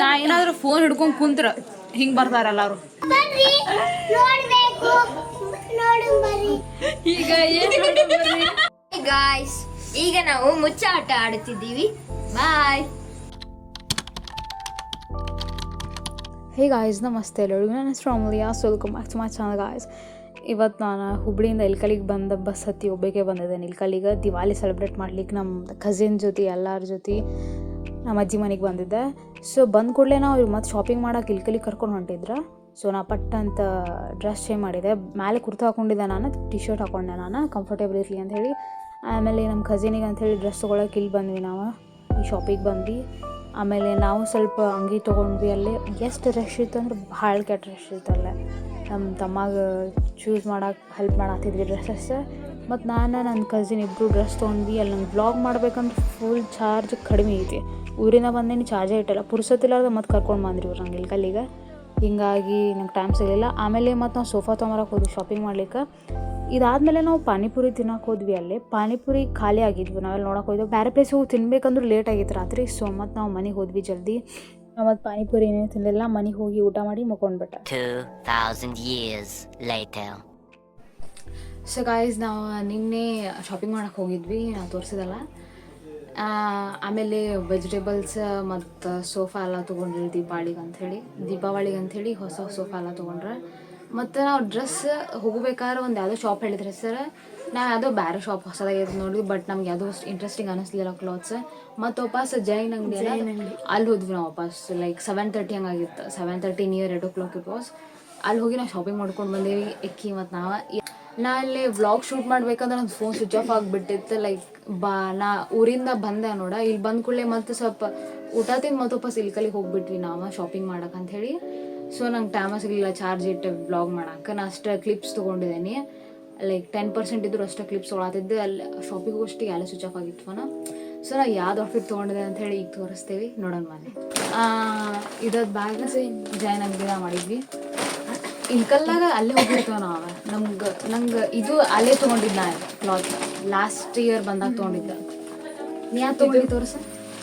ನಾ ಏನಾದ್ರು ಫೋನ್ ಹಿಡ್ಕೊಂಡ್ ಕುಂತ್ರ ಹಿಂಗ್ ಬರ್ತಾರ ಎಲ್ಲಾರು. ಈಗ ಗಾಯ್ಸ್ ಈಗ ನಾವು ಮುಚ್ಚಾಟ ಆಡುತ್ತಿದ್ದೀವಿ. ಬಾಯ್. ಹೇ ಗಾಯ್ಸ್, ನಮಸ್ತೆ ಎಲ್ಲರಿಗೂ. ನನ್ನ ಹೆಸರು Amulya. Welcome back to my channel guys. ಇವತ್ತು ನಾನು ಹುಬ್ಳಿಯಿಂದ ಇಲ್ಕಲಿಗೆ ಬಂದ ಬಸ್ ಹತ್ತಿ ಒಬ್ಬಕ್ಕೆ ಬಂದಿದ್ದೇನೆ. ಇಲ್ಕಲಿಗೆ ದಿವಾಲಿ ಸೆಲೆಬ್ರೇಟ್ ಮಾಡ್ಲಿಕ್ಕೆ ನಮ್ಮ ಕಸಿನ್ ಜೊತೆ ಎಲ್ಲರ ಜೊತೆ ನಮ್ಮ ಅಜ್ಜಿ ಮನೆಗೆ ಬಂದಿದ್ದೆ. ಸೊ ಬಂದ ಕೂಡಲೇ ನಾವು ಮತ್ತು ಶಾಪಿಂಗ್ ಮಾಡೋಕೆ ಇಲ್ಕಲಿಗೆ ಕರ್ಕೊಂಡು ಹೊಂಟಿದ್ರು. ಸೊ ನಾ ಪಟ್ಟ ಅಂತ ಡ್ರೆಸ್ ಚೇಂಜ್ ಮಾಡಿದೆ. ಮೇಲೆ ಕುರ್ತಾ ಹಾಕ್ಕೊಂಡಿದ್ದೆ, ನಾನು ಟಿ ಶರ್ಟ್ ಹಾಕ್ಕೊಂಡೆ, ನಾನು ಕಂಫರ್ಟೇಬಲ್ ಇರಲಿ ಅಂಥೇಳಿ. ಆಮೇಲೆ ನಮ್ಮ ಕಸಿನಿಗೆ ಅಂಥೇಳಿ ಡ್ರೆಸ್ ತೊಗೊಳಕ್ಕೆ ಇಲ್ಲಿ ಬಂದ್ವಿ, ನಾವು ಈ ಶಾಪಿಗೆ ಬಂದ್ವಿ. ಆಮೇಲೆ ನಾವು ಸ್ವಲ್ಪ ಅಂಗಿ ತೊಗೊಂಡ್ವಿ. ಅಲ್ಲಿ ಎಷ್ಟು ರಶ್ ಇತ್ತು ಅಂದ್ರೆ ಭಾಳ ಕೆಟ್ಟ ರಶ್ ಇತ್ತು ಅಲ್ಲೇ. ನಮ್ಮ ತಮ್ಮಗೆ ಚೂಸ್ ಮಾಡೋಕೆ ಹೆಲ್ಪ್ ಮಾಡತ್ತಿದ್ವಿ ಡ್ರೆಸ್ಸಸ್. ಮತ್ತು ನಾನು ನನ್ನ ಕಸಿನ್ ಇಬ್ಬರು ಡ್ರೆಸ್ ತೊಗೊಂಡ್ವಿ. ಅಲ್ಲಿ ನಂಗೆ ವ್ಲಾಗ್ ಮಾಡ್ಬೇಕಂದ್ರೆ ಫುಲ್ ಚಾರ್ಜ್ ಕಡಿಮೆ ಐತಿ. ಊರಿಂದ ಬಂದೇನಿ, ಚಾರ್ಜೇ ಇಟ್ಟಲ್ಲ. ಪುರ್ಸತ್ತಿಲ್ಲಾರ್ದೆ ಮತ್ತು ಕರ್ಕೊಂಡು ಬಂದ್ರಿ ಇವ್ರು ನಂಗೆ ಇಲ್ಕಲ್ಲಿಗೆ. ಹಿಂಗಾಗಿ ನಂಗೆ ಟೈಮ್ ಸಿಗಲಿಲ್ಲ. ಆಮೇಲೆ ಮತ್ತು ನಾವು ಸೋಫಾ ತೊಗೊಂಬರಕ್ಕೆ ಹೋದ್ವಿ ಶಾಪಿಂಗ್ ಮಾಡ್ಲಿಕ್ಕೆ. ಇದಾದಮೇಲೆ ನಾವು ಪಾನಿಪುರಿ ತಿನ್ನೋಕೆ ಹೋದ್ವಿ. ಅಲ್ಲಿ ಪಾನಿಪುರಿ ಖಾಲಿ ಆಗಿದ್ವಿ. ನಾವೆಲ್ಲ ನೋಡೋಕೆ ಹೋದ್ವಿ. ಬೇರೆ ಪ್ಲೇಸಿಗೆ ಹೋಗಿ ತಿನ್ಬೇಕಂದ್ರೆ ಲೇಟ್ ಆಗಿತ್ತು ರಾತ್ರಿ. ಸೊ ಮತ್ತು ನಾವು ಮನೆಗೆ ಹೋದ್ವಿ ಜಲ್ದಿ. ಮತ್ತು ಪಾನಿಪುರಿ ಏನೇನು ತಿನ್ನಲಿಲ್ಲ, ಮನೆಗೆ ಹೋಗಿ ಊಟ ಮಾಡಿ ಮಕ್ಕೊಂಡ್ಬಿಟ್ಟೆ. 2000 years later. ಸೊ ಗಾಯ್ಸ್, ನಾವು ನಿನ್ನೆ ಶಾಪಿಂಗ್ ಮಾಡೋಕೆ ಹೋಗಿದ್ವಿ, ನಾವು ತೋರಿಸಿದಲ್ಲ. ಆಮೇಲೆ ವೆಜಿಟೇಬಲ್ಸ್ ಮತ್ತು ಸೋಫಾ ಎಲ್ಲ ತೊಗೊಂಡ್ರಿ ದೀಪಾವಳಿಗೆ ಅಂಥೇಳಿ ಹೊಸ ಸೋಫಾ ಎಲ್ಲ ತೊಗೊಂಡ್ರೆ. ಮತ್ತು ನಾವು ಡ್ರೆಸ್ ಹೋಗ್ಬೇಕಾದ್ರೆ ಒಂದು ಯಾವುದೋ ಶಾಪ್ ಹೇಳಿದ್ರೆ ಸರ್, ನಾ ಯಾವುದೋ ಬೇರೆ ಶಾಪ್ ಹೊಸದಾಗಿದ್ದು ನೋಡಿ. ಬಟ್ ನಮ್ಗೆ ಯಾವುದೋ ಅಷ್ಟು ಇಂಟ್ರೆಸ್ಟಿಂಗ್ ಅನ್ನಿಸ್ಲಿಲ್ಲ ಕ್ಲಾತ್ಸ್. ಮತ್ತು ವಾಪಸ್ ಜೈನ್ ಅಂಗಡಿ ಅಲ್ಲಿ ಹೋದ್ವಿ ನಾವು ವಾಪಸ್. Like 7:30 ಹಂಗಾಗಿತ್ತು. 7:30 near 8 o'clock it was. ಅಲ್ಲಿ ಹೋಗಿ ನಾವು ಶಾಪಿಂಗ್ ಮಾಡ್ಕೊಂಡು ಬಂದೇವಿ ಎಕ್ಕಿ. ಮತ್ತು ನಾ ಅಲ್ಲಿ ವ್ಲಾಗ್ ಶೂಟ್ ಮಾಡ್ಬೇಕಂದ್ರೆ ನನ್ನ ಫೋನ್ ಸ್ವಿಚ್ ಆಫ್ ಆಗಿಬಿಟ್ಟಿತ್ತು. ಲೈಕ್ ನಾ ಊರಿಂದ ಬಂದೆ ನೋಡ. ಇಲ್ಲಿ ಬಂದ ಕೂಡಲೇ ಮತ್ತು ಸ್ವಲ್ಪ ಊಟ ತಿಂದು ಮತ್ತು ವಾಪಸ್ ಇಲ್ಕಲ್ಲಿಗೆ ಹೋಗ್ಬಿಟ್ವಿ ನಾವು ಶಾಪಿಂಗ್ ಮಾಡಕ್ಕೆ ಅಂಥೇಳಿ. ಸೊ ನಂಗೆ ಟೈಮ ಸಿಗಲಿಲ್ಲ ಚಾರ್ಜ್ ಇಟ್ಟು ವ್ಲಾಗ್ ಮಾಡೋಕೆ. ನಾನು ಅಷ್ಟು ಕ್ಲಿಪ್ಸ್ ತೊಗೊಂಡಿದ್ದೀನಿ. ಲೈಕ್ 10% ಇದ್ರು ಅಷ್ಟು ಕ್ಲಿಪ್ಸ್ ತೊಗೊಳತ್ತಿದ್ದೆ. ಅಲ್ಲಿ ಶಾಪಿಂಗ್ ಅಷ್ಟಿಗೆ ಎಲ್ಲ ಸ್ವಿಚ್ ಆಫ್ ಆಗಿತ್ತು ಫೋನ. ಸೊ ನಾ ಯಾವ್ದು ಔಟ್ಫಿಟ್ ತೊಗೊಂಡಿದ್ದೆ ಅಂಥೇಳಿ ಈಗ ತೋರಿಸ್ತೀವಿ, ನೋಡೋಣ ಮನೆ. ಇದದ್ದು ಬ್ಯಾಗ್ ಜೈನ್ ಅಂಗಡಿನ ಮಾಡಿದ್ವಿ. ಇಲ್ಕಲ್ಲಾಗ ಅಲ್ಲೇ ಹೋಗಿರ್ತೇವೆ ನಾವು. ನಂಗೆ ಇದು ಅಲ್ಲೇ ತೊಗೊಂಡಿದ್ದು ನಾನು ಕ್ಲಾತ್. ಲಾಸ್ಟ್ ಇಯರ್ ಬಂದಾಗ ತೊಗೊಂಡಿದ್ದೆ. ನೀ ಯಾವ್ದು ತೊಗೊಂಡಿದ್ದು ತೋರಿಸ?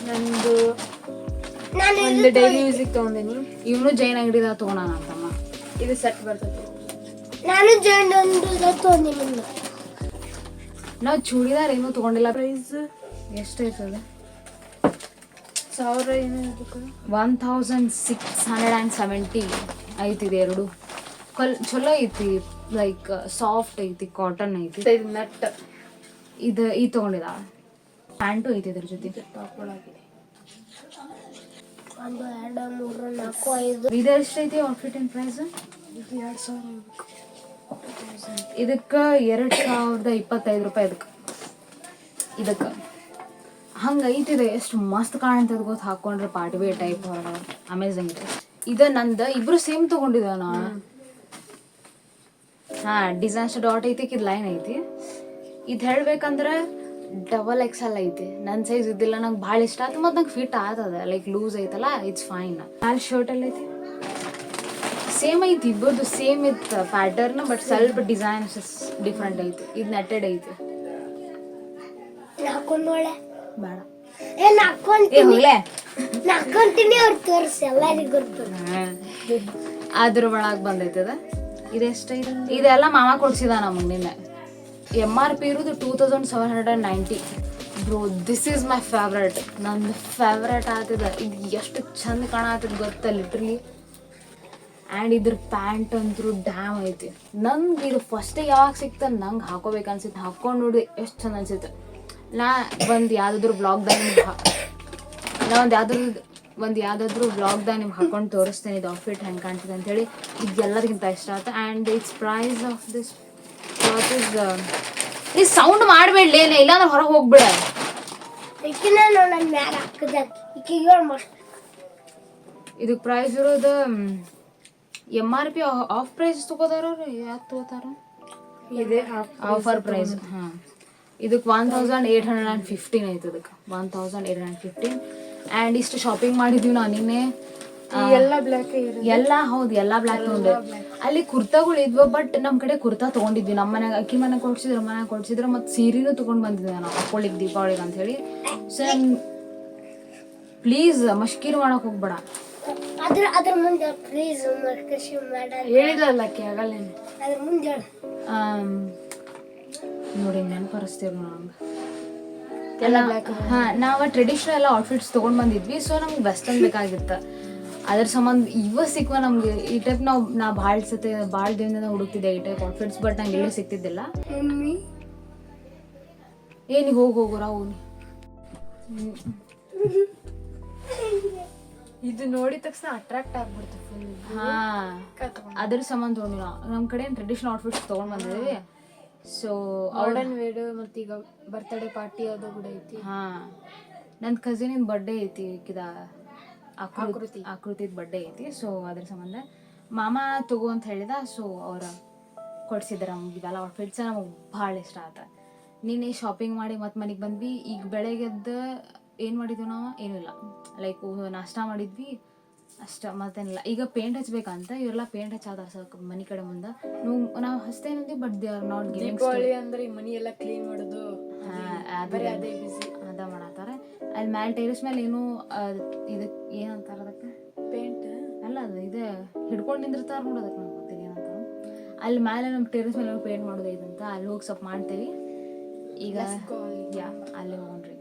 ನಂದು ಒಂದು ಡೈಲಿ ಯೂಸಿಗೆ ತೊಗೊಂಡಿನಿ. ಇವನು ಜೈನ್ ಅಂಗಡಿದಾಗ ತೊಗೊಳೋಣ ಅಂತಮ್ಮ. ಇದು ಸೆಟ್ ಬರ್ತದೆ. ನಾನು ಜೈನ್ ತೊಗೊಂಡಿನಿ. ನಾವು ಚೂಡಿದಾರ್ ಏನೂ ತೊಗೊಂಡಿಲ್ಲ. ಪ್ರೈಸ್ ಎಷ್ಟಾಯ್ತದೆ? 1000 ಏನೋ ಇರ್ಬೇಕು. 1670 ಐತಿದೆ. ಎರಡು ಚಲೋ ಐತಿ. ಲೈಕ್ ಸಾಫ್ಟ್ ಐತಿ, ಕಾಟನ್ ಐತಿ. ನಟ್ ಇದು ತೊಗೊಂಡಿದ. ಪ್ಯಾಂಟು ಐತಿ ಇದ್ರ ಜೊತೆ. ಟಾಪ್ ಒಳಗಿದೆ. 1 2 3 4 5. ಇದು ಎಷ್ಟೈತಿ ಔಟ್ಫಿಟ್ ಇನ್ ಪ್ರೈಸ್? 2000. ಇದಕ್ಕೆ 2025 ರೂಪಾಯಿ. ಇದಕ್ಕೆ ಹಂಗೆ ಐತಿದೆ. ಎಷ್ಟು ಮಸ್ತ್ ಕಾಣ್ತದೆ ಗೊತ್ತು ಹಾಕೊಂಡ್ರೆ. ಪಾರ್ಟಿ ವೇರ್ ಟೈಪ್ ಅಮೇಝಿಂಗ್ ಇದೆ. ಇದು ನಂದು. ಇಬ್ರು ಸೇಮ್ ತೊಗೊಂಡಿದ್ದೆ ನಾನು. ಡಿಸೈನ್ಸ್ ಡಾಟ್ ಐತಿ, ಇದು ಲೈನ್ ಐತಿ. ಇದು ಹೇಳ್ಬೇಕಂದ್ರೆ XXL ಐತಿ. ನನ್ನ ಸೈಜ್ ಇದ್ದಿಲ್ಲ, ನಂಗೆ ಭಾಳ ಇಷ್ಟ ಆಯ್ತು. ಮತ್ತು ನಂಗೆ ಫಿಟ್ ಆಗ್ತದೆ. ಲೈಕ್ ಲೂಸ್ ಐತಲ್ಲ, ಇಟ್ಸ್ ಫೈನ್. ಅಲ್ಲಿ ಶರ್ಟ್ ಎಲ್ಲ ಐತಿ ಸೇಮ್ ಐತಿ. ಇಬ್ಬರದು ಸೇಮ್ ಇತ್ತು ಪ್ಯಾಟರ್ನ್, ಬಟ್ ಸ್ವಲ್ಪ ಡಿಸೈನ್ಸ್ ಡಿಫ್ರೆಂಟ್ ಐತಿ. ಇದು ನೆಟ್ಟೆಡ್ ಐತಿ. ನಾಕೊಂಡೋಳೆ ಬೇಡ ನಾಕೊಂತೀನಿ. ಅವ್ರು ತೋರಿಸಿ ಎಲ್ಲರಿಗೂ ಗೊತ್ತು. ಅದ್ರ ಒಳಗೆ ಬಂದೈತಿ ಅದ. ಇದೆಷ್ಟೈತಿ? ಇದೆಲ್ಲ ಮಾಮ ಕೊಡ್ಸಿದ ನಮಗೆ ನಿನ್ನೆ. MRP ಇರೋದು 2790. Bro, this is my favourite. ನಂದು ಫೇವ್ರೇಟ್ ಆಗ್ತದೆ. ಇದು ಎಷ್ಟು ಚಂದ ಕಾಣತ್ತದ ಗೊತ್ತಾ, ಲಿಟ್ರಲಿ. ಆ್ಯಂಡ್ ಇದ್ರ ಪ್ಯಾಂಟ್ ಅಂತೂ ಡ್ಯಾಮ್ ಐತಿ. ನಂಗೆ ಇದು ಫಸ್ಟೇ ಯಾವಾಗ ಸಿಕ್ತ ನಂಗೆ ಹಾಕೋಬೇಕು ಅನ್ಸಿತ್ತು. ಹಾಕ್ಕೊಂಡು ನೋಡಿ ಎಷ್ಟು ಚಂದ ಅನ್ಸಿತ್ತು. ನಾ ಒಂದು ಯಾವುದಾದ್ರೂ ವ್ಲಾಗ್ದಾಗ ನಿಮ್ಗೆ ಹಾಕೊಂಡು ತೋರಿಸ್ತೇನೆ ಇದು ಔಟ್ಫಿಟ್ ಹೆಂಗೆ ಕಾಣ್ತದೆ ಅಂಥೇಳಿ. ಇದು ಎಲ್ಲರಿಗಿಂತ ಇಷ್ಟ ಆಯ್ತು. And its price of this cloth is ಈ ಸೌಂಡ್ ಮಾಡಬೇಡಲೇ, ಇಲ್ಲಾಂದ್ರೆ ಹೊರಗೆ ಹೋಗ್ಬಿಡ. ಇದಕ್ಕೆ ಪ್ರೈಸ್ ಇರೋದು MRP ಆಫ್ ಪ್ರೈಸ್ ತೊಗೋತಾರ. ಯಾಕೆ ತೊಗೋತಾರ? ಇದೆ ಆಫರ್ ಪ್ರೈಸ್. ಇದಕ್ಕೆ 1815 ಐತೆ. ಇದಕ್ಕೆ 1815. ಆ್ಯಂಡ್ ಇಷ್ಟು ಶಾಪಿಂಗ್ ಮಾಡಿದ್ವಿ ನಾವು ನಿನ್ನೆ. ಎಲ್ಲ ಬ್ಲ್ಯಾಕ್ ಎಲ್ಲ ಹೌದು, ಎಲ್ಲ ಬ್ಲ್ಯಾಕ್ ತೊಗೊಂಡೆ. ಅಲ್ಲಿ ಕುರ್ತಾಗಳು ಇದ್ವು, ಬಟ್ ನಮ್ಮ ಕಡೆ ಕುರ್ತಾ ತೊಗೊಂಡಿದ್ವಿ. ನಮ್ಮ ಮನೆಗೆ ಅಕ್ಕಿ ಮನೆಗೆ ಕೊಡ್ಸಿದ್ರು. ಮತ್ತು ಸೀರೆನೂ ತೊಗೊಂಡು ಬಂದಿದ್ದೆ ನಾವು ಹಾಕೊಳ್ಳಿಕ್ಕೆ ದೀಪಾವಳಿಗೆ ಅಂಥೇಳಿ. ಸೊ ಪ್ಲೀಸ್ ಮಷ್ಕೀರ್ ಮಾಡಕ್ ಹೋಗ್ಬೇಡ. ಅದ್ರ ಮುಂದೆ ಪ್ಲೀಸ್ ಕೃಷಿ ಮಾಡ ಹೇಳಿದ್ಲಲ್ಲ ಅಕ್ಕಿ ಆಗಲ್ಲೇನೆ. ಅದ್ರ ಮುಂದೆ ನೋಡಿ ನೆನಪರಿಸ್ತೀವಿ ನಮ್ಗೆ ನಾವು ಟ್ರೆಡಿಷನಲ್ ಎಲ್ಲ ಔಟ್ಫಿಟ್ಸ್ ತೊಗೊಂಡು ಬಂದಿದ್ವಿ. ಸೊ ನಮ್ಗೆ ವೆಸ್ಟರ್ನ್ ಬೇಕಾಗಿತ್ತು. ಅದ್ರ ಸಂಬಂಧ ಇವ ಸಿಕ್ವ ನಮ್ಗೆ ಈ ಟೈಪ್ ನಾ ಭಾಳ ದಿನದಿಂದ ಹುಡುಕ್ತಿದ್ದೆ ಈ ಟೈಪ್ ಔಟ್ಫಿಟ್ಸ್. ಬಟ್ ನಂಗೆ ಎಲ್ಲೂ ಸಿಕ್ತಿದ್ದಿಲ್ಲ. ಮಮ್ಮಿ ಏನಿಗೆ ಹೋಗು ರಾವು. ಇದು ನೋಡಿದ ತಕ್ಷಣ ಅಟ್ರಾಕ್ಟ್ ಆಗ್ಬಿಡ್ತು ಫುಲ್. ಅದ್ರ ಸಂಬಂಧ ತೊಗೊಂಡು ನಮ್ಮ ಕಡೆ ಟ್ರೆಡಿಷನಲ್ ಔಟ್ಫಿಟ್ಸ್ ತೊಗೊಂಡು ಬಂದಿದ್ದೀವಿ. ಸೊ ಮಾಡರ್ನ್ ವೇರ್ ಮತ್ತು ಈಗ ಬರ್ತ್ಡೇ ಪಾರ್ಟಿ ಅದು ಕೂಡ ಐತಿ. ನನ್ನ ಕಸಿನಿನ ಬರ್ಡೇ ಐತಿ. ಈಗಿದ ಆಕೃತಿದ ಬರ್ಡೇ ಐತಿ. ಸೊ ಅದ್ರ ಸಂಬಂಧ ಮಾಮ ತಗೋ ಅಂತ ಹೇಳಿದ. ಸೊ ಅವ್ರ ಕೊಡ್ಸಿದ್ರ ನಮ್ಗೆ ಇವೆಲ್ಲ ಔಟ್ಫಿಟ್ಸ್ ನಮಗೆ ಭಾಳ ಇಷ್ಟ ಆತ. ನೀನೇ ಶಾಪಿಂಗ್ ಮಾಡಿ ಮತ್ತೆ ಮನೆಗೆ ಬಂದ್ವಿ. ಈಗ ಬೆಳಗ್ಗೆದ್ದು ಏನು ಮಾಡಿದ್ವಿ ನಾವು? ಏನೂ ಇಲ್ಲ, ಲೈಕ್ ನಾಷ್ಟ ಮಾಡಿದ್ವಿ ಅಷ್ಟ, ಮತ್ತೇನಿಲ್ಲ. ಈಗ ಪೇಂಟ್ ಹಚ್ಬೇಕಂತ ಇವರೆಲ್ಲ ಪೇಂಟ್ ಹಚ್ಚಾದಾರ ಸಾಕು ಮನೆ ಕಡೆ ಮುಂದೆ. ನಾವು ಹಚ್ತೇನಂದ್ವಿ, but they are not giving. Deepavali ಅಂದ್ರೆ ಈ ಮನಿ ಎಲ್ಲ ಕ್ಲೀನ್ ಮಾಡೋದು ಅದೇ ಬಿಸಿ ಅದ ಮಾಡತ್ತಾರ. ಅಲ್ಲಿ ಮ್ಯಾಲೆ ಟೆರೇಸ್ ಮೇಲೆ ಏನು ಇದಕ್ಕೆ ಏನಂತಾರ ಅದಕ್ಕೆ? ಪೇಂಟ್ ಅಲ್ಲ, ಅದು ಇದು ಹಿಡ್ಕೊಂಡು ನಿಂದಿರ್ತಾರ ನೋಡೋದಕ್ಕೆ ನಂಗೆ ಗೊತ್ತಿಲ್ಲ ಏನಂತ. ಅಲ್ಲಿ ಮೇಲೆ ನಮ್ಮ ಟೆರೇಸ್ ಮೇಲೆ ಪೇಂಟ್ ಮಾಡೋದು ಐತಂತ. ಅಲ್ಲಿ ಹೋಗಿ ಸ್ವಲ್ಪ ಮಾಡ್ತೇವಿ ಈಗ. ಅಲ್ಲೇ ಹೋಗ್ರಿ.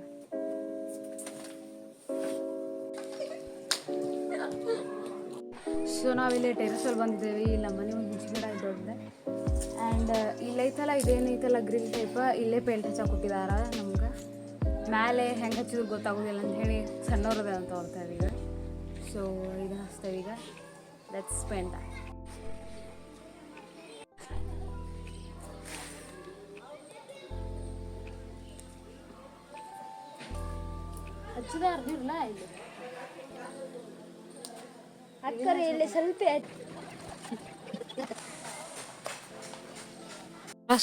ಸೊ ನಾವಿಲ್ಲಿ ಟೆರೇಸಲ್ಲಿ ಬಂದಿದ್ದೇವೆ. ಇಲ್ಲಿ ಮನೆ ಒಂದು ಹುಚ್ಚಿಗಿಡ ದೊಡ್ಡದೆ. ಆ್ಯಂಡ್ ಇಲ್ಲೈತಲ್ಲ ಇದೇನೈತಲ್ಲ ಗ್ರಿಲ್ ಟೈಪ್, ಇಲ್ಲೇ ಪೇಂಟ್ ಹಚ್ಚಕ್ಕೆ ಕೊಟ್ಟಿದಾರ ನಮ್ಗೆ. ಮೇಲೆ ಹೆಂಗೆ ಹಚ್ಚಿದ್ರು ಗೊತ್ತಾಗೋದಿಲ್ಲ ಅಂತ ಹೇಳಿ ಸಣ್ಣವ್ರದೆ ಅಂತ ಹೊರ್ತಾರೆ ಈಗ. ಸೊ ಇದನ್ನ ಹಚ್ತೇವೆ ಈಗ. Let's paint. ಹಚ್ಚಿದಾರ ಇರಲ್ಲ ಇಲ್ಲಿ ಅಕ್ಕರೆ ಇಲ್ಲಿ ಸ್ವಲ್ಪ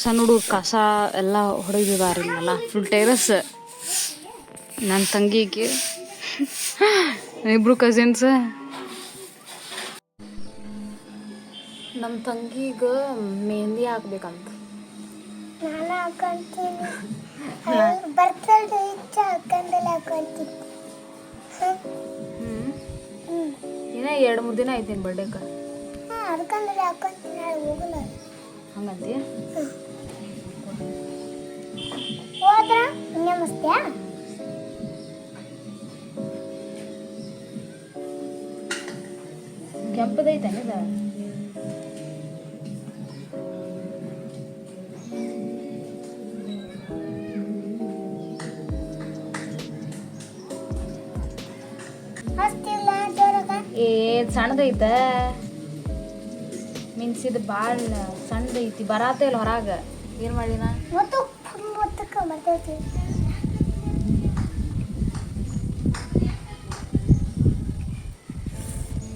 ಸಣ್ಣ ಹುಡುಗ ಕಸ ಎಲ್ಲ ಹೊಡೆದಿದಾರಿಲ್ಲ ಫುಲ್ ಟೆರಸ್. ನನ್ನ ತಂಗಿಗೆ ಇಬ್ರು ಕಸಿನ್ಸ್. ನಮ್ಮ ತಂಗಿಗೆ ಮೆಹಂದಿ ಹಾಕ್ಬೇಕಂತ. ನಾನು ಹಾಕೊಂತೀನಿ. ಬರ್ತಡೆ ಇಚ್ಚ ಹಾಕೊಂಡಲ್ಲ ಹಾಕೊಂತೀನಿ. ಇನ್ನ 2-3 ದಿನ ಐತೇನು ಬರ್ಡೇಕ? ಹಾಕೊಂಡಲ್ಲ ಹಾಕೊಂತೀನಿ. ನಾಳೆ ಹೋಗಲ್ಲ ಹಂಗಂತೀಯ? ಹೋದ್ರ ಇನ್ನೇ ಮಸ್ತ್ಯಾ? ಕೆಂಪದೈತೇನೆ ಇದು? ಹಸ್ತಿಲ್ಲ ಜೋರಾಗ? ಸಣ್ಣದೈತ ಮೀನ್ಸ್ ಇದು ಭಾಳ ಸಣ್ಣದೈತಿ. ಬರಾತ ಇಲ್ಲ ಹೊರಗೆ. ಏನು ಮಾಡಿ ನಾ ಮೊತ್ತಕ್ಕೆ ಬರ್ತೈತಿ.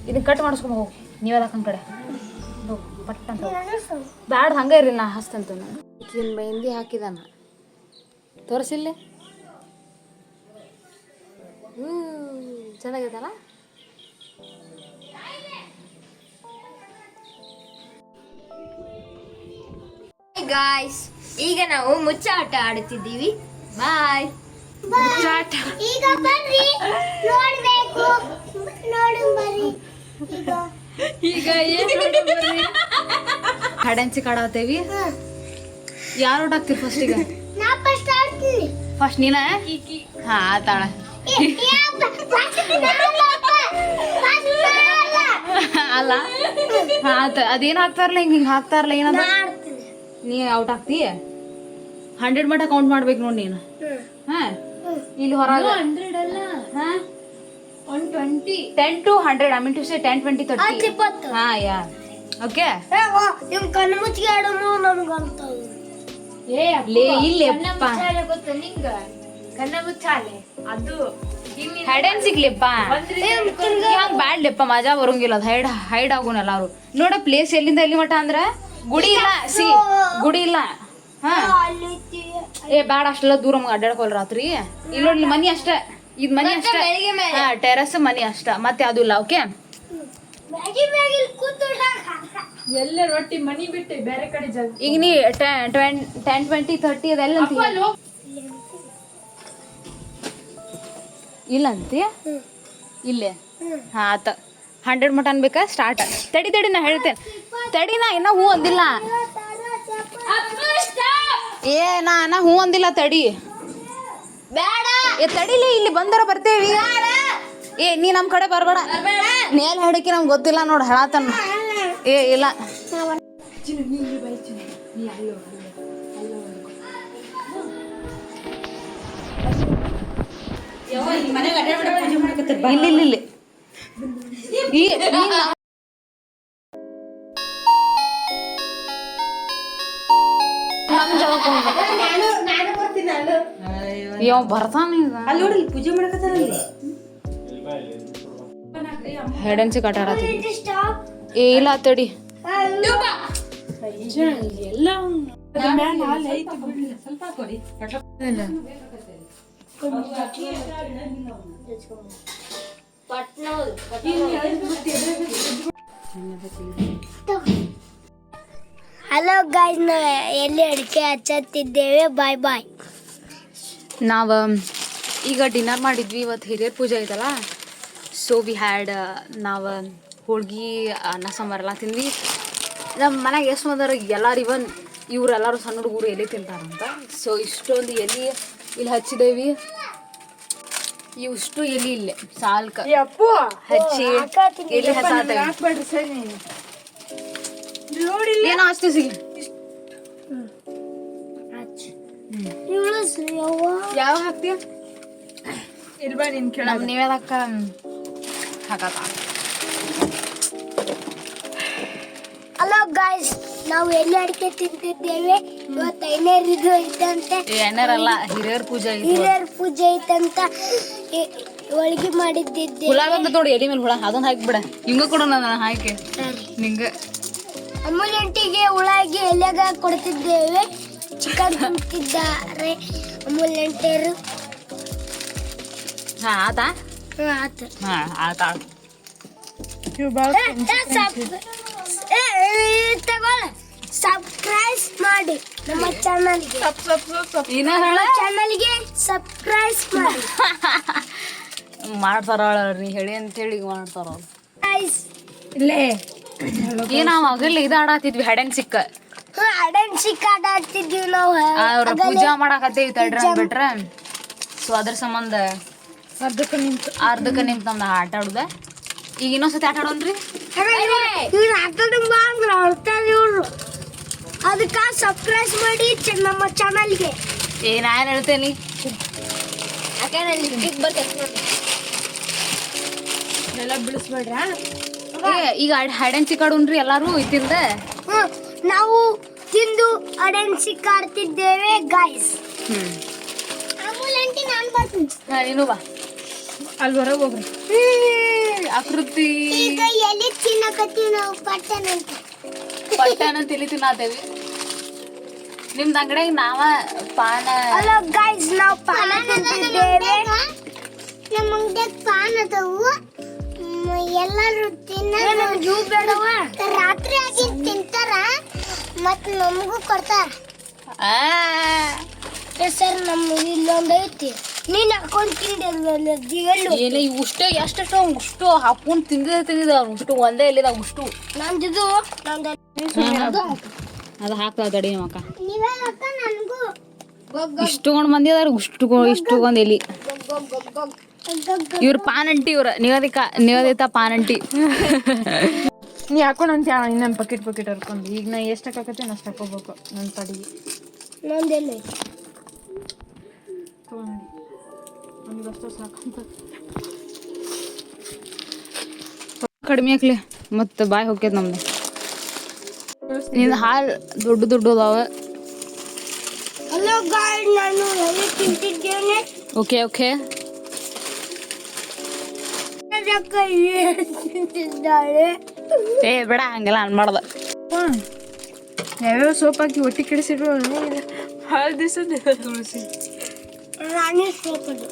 ಇದನ್ನ ಕಟ್ ಮಾಡಿಸ್ಕೊಂಡು ಹೋಗಿ ನೀವೇ ಹಾಕಂಗ್ ಕಡೆ ಹೋಗಿ ಪಟ್ ಅಂತ ಬ್ಯಾಡ. ಹಂಗೆ ಇರಲಿ, ನಾ ಹಸ್ತಂತ. ಈಗಿನ ಮೆಹಂದಿ ಹಾಕಿದಾನ ತೋರಿಸಿಲ್ಲ. ಚೆನ್ನಾಗೈತಲ್ಲ? ಗಾಯ್ಸ್, ಈಗ ನಾವು ಮುಚ್ಚಾಟ ಆಡುತ್ತಿದ್ದೀವಿ. ಬಾಯ್. ಮುಚ್ಚಾಟ. ಈಗ ಬರ್ರಿ ನೋಡ್ಬೇಕು. ನೋಡು ಬರ್ರಿ. ಈಗ ಕಡೆನ್ಸಿ ಕಾಡತ್ತೇವಿ. ಯಾರು ಔಟ್ ಆಗ್ತೀರಿ ಫಸ್ಟಿಗೆ? ನಾ ಫಸ್ಟ್ ಆಡ್ತೀನಿ. ಫಸ್ಟ್ ನೀನ? ಹಾ ಆತಾಳ. ಅಲ್ಲ ಆತ ಅದೇನು ಹಾಕ್ತಾರಲ್ಲ ಹಿಂಗೆ ಹಾಕ್ತಾರಲ್ಲ ಏನದ? ನೀ ಔಟ್ ಆಗ್ತೀಯ. 100 ಮಟ್ಟ ಕೌಂಟ್ ಮಾಡ್ಬೇಕು ನೋಡಿ ನೀನು. ಹಾ ಇಲ್ಲಿ ಹೊರಗೆ 100 ಅಲ್ಲ, ಹಾ 120. 10 to 100. I mean to say 10, 20, 30. ಹಾ ಯಾ ಓಕೆ. ನಿಮ್ ಕಣ್ಣು ಮುಚ್ಚಿಗೆ ಆಡೋನು ನಮ್ಗೆ ಅಂತ ಲೇ ಇಲ್ಲಪ್ಪ ಗೊತ್ತ ನಿಂಗ? ಕಣ್ಣ ಮುಚ್ಚಾಲೆ ಅದು ಹೈಡ್ ಸಿಗ್ಲಿಪ್ಪ. ಹಂಗ ಬ್ಯಾಡ್ಲಿಪ್ಪ, ಮಜಾ ಬರಂಗಿಲ್ಲ. ಅದು ಹೈಡ್ ಆಗೋಣ ಎಲ್ಲಾರು. ನೋಡ ಪ್ಲೇಸ್ ಎಲ್ಲಿಂದ ಎಲ್ಲಿ ಮಟ್ಟ ಅಂದ್ರ ಗುಡಿ ಇಲ್ಲ. ಗುಡಿ ಇಲ್ಲ. ಹಾ ಬ್ಯಾಡ, ಅಷ್ಟೆಲ್ಲ ದೂರ ಅಡ್ಡಾಡ್ಕೊಲ್ ರಾತ್ರಿ. ಇಲ್ಲಿ ನೋಡ್ಲಿ ಮನಿ ಅಷ್ಟ. ಇದ್ ಮನಿ ಅಷ್ಟ. ಹಾ ಟೆರಸ್ ಮನಿ ಅಷ್ಟ, ಮತ್ತೆ ಯಾವ್ದು ಇಲ್ಲ. ಓಕೆ ಎಲ್ಲ ರೊಟ್ಟಿ ಮನಿ ಬಿಟ್ಟೆ ಬೇರೆ ಕಡೆ ಜಾಗ. ಈಗ ನೀ 10, 20, 30 ಅದೆಲ್ಲ ಇಲ್ಲ ಅಂತೀಯ? ಇಲ್ಲೇ ಹಾಂ ಆತ 100 ಮಟನ್ ಬೇಕಾ ಸ್ಟಾರ್ಟ್. ತಡಿ ನಾ ಹೇಳ್ತೇನೆ. ತಡಿ ನಾ ಇನ್ನೂ ಹೂ ಅಂದಿಲ್ಲ. ಏ ನಾ ಹೂ ಅಂದಿಲ್ಲ ತಡಿ. ಏ ತಡಿಲಿ, ಇಲ್ಲಿ ಬಂದರ ಬರ್ತೇವಿ. ಏ ನೀ ನಮ್ಮ ಕಡೆ ಬರಬೇಡ. ನೇಲ್ ಹೇಳಕ್ಕೆ ನಮ್ಗೆ ಗೊತ್ತಿಲ್ಲ ನೋಡು, ಹೇಳತ್ತನ. ಏ ಇಲ್ಲ ಇಲ್ಲಿ ಯಾವ ಬರ್ತಾನ ಈಗ. ಅಲ್ಲಿ ನೋಡಿ ಪೂಜೆ ಮಾಡಕತ್ತಾರಲ್ಲಿ. ಹೆಡ್ ಅನ್ಸಿ ಕಟಾಡತ್ತಿ. ಏ ಇಲ್ಲ ತಡಿ. ಎಲ್ಲ ಮ್ಯಾಲ ಹಾಲು ಐತಿ ಬಿಡ್ಲಿ, ಸ್ವಲ್ಪ ಹಾಕೋರಿ. ಹಲೋ ಗೈಸ್, ನಾವು ಎಲ್ಲಿ ಅಡಿಕೆ ಹಚ್ಚತ್ತಿದ್ದೇವೆ. ಬಾಯ್ ಬಾಯ್. ನಾವು ಈಗ ಡಿನ್ನರ್ ಮಾಡಿದ್ವಿ. ಇವತ್ತು ಹಿರಿಯರ ಪೂಜೆ ಐತಲ್ಲ, ಸೊ ವಿ ಹ್ಯಾಡ್ ನಾವು ಹೋಳ್ಗೆ ಅನ್ನ ಸಾಂಬಾರೆಲ್ಲ ತಿಂದ್ವಿ. ನಮ್ಮ ಮನೆಗೆ ಎಷ್ಟು ಮಂದಾರ ಎಲ್ಲರೂ ಇವನ್ ಇವರೆಲ್ಲರೂ ಸಣ್ಣ ಹುಡುಗರು ಎಲೆ ತಿಂತಾರಂತ. ಸೊ ಇಷ್ಟೊಂದು ಎಲೆ ಇಲ್ಲಿ ಹಚ್ಚಿದೇವಿ. ಇಷ್ಟು ಎಲೆ ಇಲ್ಲೇ ಸಾಲ್ಕ ಹಚ್ಚಿ ಎಲೆ ಹಚ್ಚಾತೇವಿ. ಏನೋ ಅಷ್ಟು ಸಿಗಿ ಯಾವ ಹಾಕ್ತೀಯ? ನಮ್ಮ ನೀವೇದಕ್ಕ ಹಾಕತ್ತ. ಹಲೋ ಗೈಸ್, ನಾವು ಎಲ್ಲಿ ಅಡಿಕೆ ತಿಂತಿದ್ದೇವೆ. ಇವತ್ತು ಐನೇರಿದು ಐತಂತೆ. ಎಣ್ಣರಲ್ಲ, ಹಿರಿಯರ ಪೂಜೆ ಐತಿ. ಹಿರಿಯರ ಪೂಜೆ ಐತಂತ ಹೋಳಿಗೆ ಮಾಡಿದ್ದಿದ್ದೆ. ಹುಳ ಬಂದ ನೋಡಿ ಎಡಿ ಮೇಲೆ ಹುಳ, ಅದನ್ನ ಹಾಕಿಬಿಡ. ಹಿಂಗ ಕೂಡ ನಾನು ಹಾಕಿ ನಿಂಗ. ಅಮೂಲ್ಯಂಟಿಗೆ ಹುಳಾಗಿ ಎಲೆಗ ಕೊಡ್ತಿದ್ದೇವೆ. ಚಿಕನ್ ತಿಂತಿದ್ದಾರೆ ಅಮೂಲ್ಯಂಟರು. ಹಾ ಆತಾ ಆತ. ಹಾ ಆತಾ. ತಗೊಳ್ಳ, ಸಬ್ಸ್ಕ್ರೈಬ್ ಮಾಡಿ ನಮ್ಮ ಚಾನಲ್ಗೆ. ಚಾನಲ್ಗೆ ಸಬ್ಸ್ಕ್ರೈಬ್ ಮಾಡಿ. ಮಾಡ್ತಾರ ನೀ ಹೇಳಿ ಅಂತೇಳಿ ಮಾಡ್ತಾರ. ಗೈಸ್ ಇಲ್ಲೇ ಏ ನಾವು ಆಗಲ್ಲ ಇದು ಆಡಾತಿದ್ವಿ, ಹ್ಯಾಡ್ ಅಂಡ್ ಸಿಕ್ಕ. ಅಡನ್ ಸಿಕ್ ಆಟ ಆಡ್ತಿದ್ವಿ ನಾವು. ಅವ್ರ ಪೂಜಾ ಮಾಡಾಕತ್ತೇವಿ ತಡ್ರಿ ಬಿಟ್ರ. ಸೊ ಅದ್ರ ಸಂಬಂಧ ಅರ್ಧಕ್ಕೆ ನಿಂತ ನಮ್ದು ಆಟ ಆಡುದ. ಈಗ ಇನ್ನೊಂದ್ಸತಿ ಆಟ ಆಡೋನ್ರಿ. ಇವ್ರು ಆಟಾಡಂಗ್ ಬಾ ಅಂದ್ರೆ ಆಡ್ತಾರೆ ಇವ್ರು. ಅದಕ್ಕೆ ಸಬ್ಸ್ಕ್ರೈಬ್ ಮಾಡಿ ನಮ್ಮ ಚಾನಲ್ಗೆ. ಏ ನಾನು ಹೇಳ್ತೇನಿ. ಎಲ್ಲ ಬಿಡಿಸ್ಬೇಡ್ರ. ಈಗ ಹ್ಯಾಡ್ ಅಂಡ್ ಸಿಕ್ ಆಡೋನ್ರಿ ಎಲ್ಲಾರು ಇತ್ತಿಲ್ದ. ನಾವು ತಿಂದು ಅಡನ್ ಸಿಕ್ ಆಡ್ತಿದ್ದೇವೆ ಗೈಸ್. ಅಮೂಲ್ಯಂಟಿ ನಾನು ಬರ್ತೀನಿ. ನೀನು ಬಾ. ಅಲ್ಲಿ ಹೊರಗೆ ಹೋಗ್ರಿ. ಆಕೃತಿ ಈಗ ಎಲ್ಲಿ ತಿನ್ನಕತ್ತೀವಿ ನಾವು ಪಟ್ಟನಂತ. ಪಟ್ಟನ ತಿಳಿ ತಿನ್ನಾತೇವಿ. ನಿಮ್ದು ಅಂಗಡಿಯಾಗ ನಾವ ಪಾನ. ಹಲೋ ಗೈಸ್, ನಾವು ಪಾನ ತಿಂತಿದ್ದೇವೆ. ನಮ್ಮ ಅಂಗಡಿಯಾಗ ಪಾನ ಅದಾವು. ಎಲ್ಲರೂ ರಾತ್ರಿ ಆಗಿ ತಿಂತಾರ ಮತ್ ನಮಗೂ ಕೊಡ್ತಾರ. ಸರ್ ನಮ್ಮ ಇಲ್ಲೊಂದು ಐತಿ, ನೀನ್ ಹಾಕೊಂಡ್ ತಿಂದಿಲ್ಲ. ಏನ ಇಷ್ಟು ಎಷ್ಟೆಷ್ಟು ಉಷ್ಟು ಹಾಕೊಂಡ್ ತಿಂದಿದ ಉಷ್ಟು ಒಂದೇ ಇಲ್ಲಿದ ಉಷ್ಟು. ನಂದು ಅದು ಹಾಕ್ತಾವ ತಡಿ ನಮ್ಮ ಅಕ್ಕ. ನೀವೇ ಅಕ್ಕ ನನಗೂ ಇಷ್ಟುಗೊಂಡು ಮಂದಿ ಅದಾರ. ಇಷ್ಟುಗೊಂದು ಎಲಿ. ಇವ್ರ ಪಾನಂಟಿ, ಇವ್ರ ನಿವೇದಿತ ಪಾನಂಟಿ. ನೀ ಹಾಕೊಂಡ್ ಇನ್ನೊಂದು ಪಕೆಟ್ ಹರ್ಕೊಂಡು. ಈಗ ನಾ ಎಷ್ಟು ಹಾಕತ್ತೆ ಅಷ್ಟು ಹಾಕೋಬೇಕು ನನ್ನ ತಡಿಗೆ. ನಂದೆಲ್ಲ ನನಗಷ್ಟು ಸಾಕಂತ. ಕಡಿಮೆ ಹಾಕ್ಲಿ ಮತ್ತೆ ಬಾಯ್ ಹೋಗ್ಯದ ನಮ್ದು. ನಿಂದ ಹಾಲು ದೊಡ್ಡ ಅದಾವ. ಹಲೋ ಗಾಯ್ಸ್, ನಾನು ಎಲ್ಲಿ ತಿಂತಿದ್ದೇನೆ. ಓಕೆ ತಿಂತಿದ್ದಾಳೆ. ಏ ಬೇಡ ಹಂಗೆಲ್ಲ ಅನ್ಬಾರ್ದ. ಯಾವ್ಯಾವ ಸೋಪ್ ಹಾಕಿ ಒಟ್ಟಿ ಕೆಡಿಸಿದ್ರು. ಹಾಲು ದಿವಸ ತುಳಸಿ ರಾಣಿ ಸೋಪದು.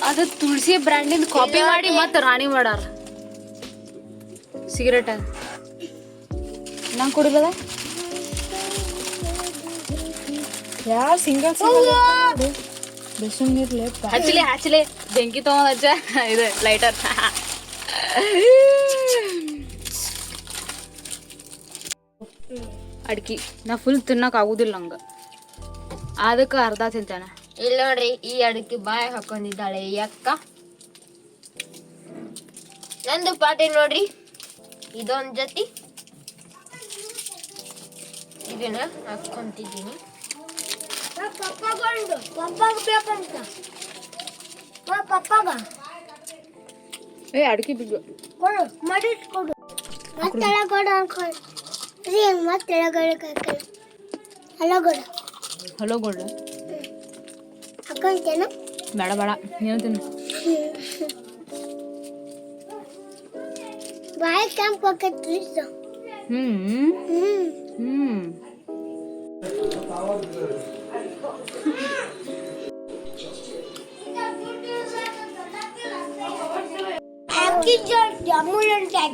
ಅದು ತುಳಸಿ ಬ್ರ್ಯಾಂಡಿಂದ ಕಾಪಿ ಮಾಡಿ ಮತ್ತೆ ರಾಣಿ ಮಾಡಾರ. ಸಿಗರೇಟ್ ನಂಗೆ ಕುಡಿಲದ. ಯಾವ ಸಿಂಗಲ್ ಬೆಸುಂಗಿರ್ಲಿ ಹಚ್ಚಲಿ ಬೆಂಕಿ ತಗೊಂಡಜ್ಜ ಇದು ಲೈಟರ್. ಅಡ್ಕಿ ನಾ ಫುಲ್ ತಿನ್ನಕ್ ಆಗುದಿಲ್ಲ ನಂಗೆ, ಅದಕ್ಕೆ ಅರ್ಧ ತಿಂತಾನೆ. ಇಲ್ಲಿ ನೋಡ್ರಿ, ಈ ಅಡಿಕೆ ಬಾಯಿ ಹಾಕೊಂಡಿದ್ದಾಳೆ ಈ ಅಕ್ಕ. ನಂದು ಪಾಟಿ ನೋಡ್ರಿ, ಇದೊಂದ್ ಜೊತೆ ಇದನ್ನ ಹಾಕೊಂತಿದ್ದೀನಿ. ಪಪ್ಪಾಗ ಬೇಕಂತ ಪಪ್ಪಾಗ ಏ ಅಡ್ಕಿ ಬಿದ್ದು ಕೊಡು, ಮಾಡಿಟ್ಕೊಡು. ಮತ್ತೆಳಗಡೆ ಅನ್ಕೊಂಡು ಮತ್ತೆಳಗಡೆ ಅಲಗಡ ಹಲೋ ಗೋಲ್ಡ್ ಹಾಕೊಂತೇನು. ಬೇಡ ಬೇಡ ನೀನು ತಿನ್ನು. ಬಾಯಿ ಕೆಂಪು ಹಾಕತ್ರಿ.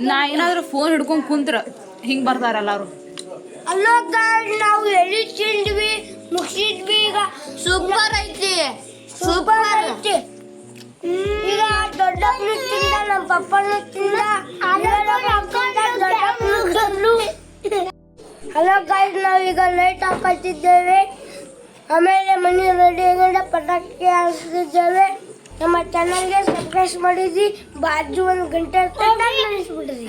ನಾ ಏನಾದ್ರು ಫೋನ್ ಹಿಡ್ಕೊಂಡ್ ಕುಂತ್ರ ಹಿಂಗ್ ಬರ್ತಾರ ಎಲ್ಲಾರು. ಅಲ್ಲೋ ಗಾಯ್ಸ್, ನಾವು ಎಲ್ಲಿ ತಿಂದ್ವಿ ಮುಗಿಸಿದ್ವಿ. ಈಗ ಸೂಪರ್ ಐತಿ, ಸೂಪರ್ ಐತಿ. ಈಗ ದೊಡ್ಡಪ್ಪನು ತಿಂದ, ನಮ್ಮ ಪಪ್ಪನು ತಿಂದ. ಹಲೋ ಗಾಯ್ಸ್, ನಾವೀಗ ಲೈಟ್ ಹಾಕತ್ತಿದ್ದೇವೆ. ಆಮೇಲೆ ಮನೆ ರೆಡಿ ಆಗಿದೆ, ಪಟಾಕಿ ಹಾಕ್ತಿದ್ದೇವೆ. ನಮ್ಮ ಚಾನಲ್ಗೆ ಸಬ್ಸ್ಕ್ರೈಬ್ ಮಾಡಿದ್ವಿ, ಬಾಜು ಒಂದು ಗಂಟೆ ನಿಲ್ಲಿಸ್ಬಿಡ್ರಿ.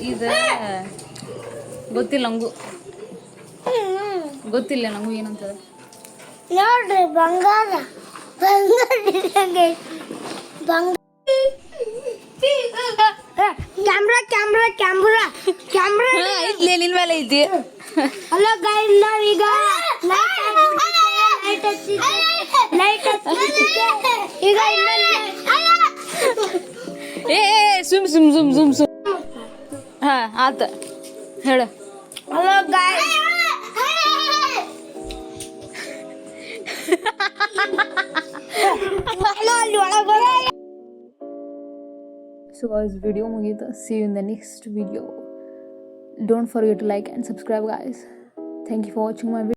ಇದ ಗೊತ್ತಿಲ್ಲ ನಂಗೂ, ಗೊತ್ತಿಲ್ಲ ನಂಗೂ ಏನಂತ. ನೋಡ್ರಿ, ಬಂಗಾರ ಬಂಗಾರ ಬಂಗಾರ. ಕ್ಯಾಮ್ರಾ ಕ್ಯಾಮ್ರಾ ಕ್ಯಾಮ್ರಾ ಕ್ಯಾಮ್ರಾ ನಿನ್ ಮೇಲೆ ಐತಿ. ಹಲೋ ಗೈಸ್, ನಾವೀಗ ಲೈಟ್ ಹಚ್ಚಿದ್ದೆ. ಈಗ ಏ ಸುಮ್ ಸುಮ್ ಸುಮ್ ಸುಮ್ ಸುಮ್ ಹಾ ಆತ ಹೇಳು. ಹಲೋ ಗೈಸ್, ಅಲ್ಲಿ ಒಳಗೆ. So guys, video ಮುಗೀತು. See you in the next video. Don't forget to like and subscribe guys. Thank you for watching my video.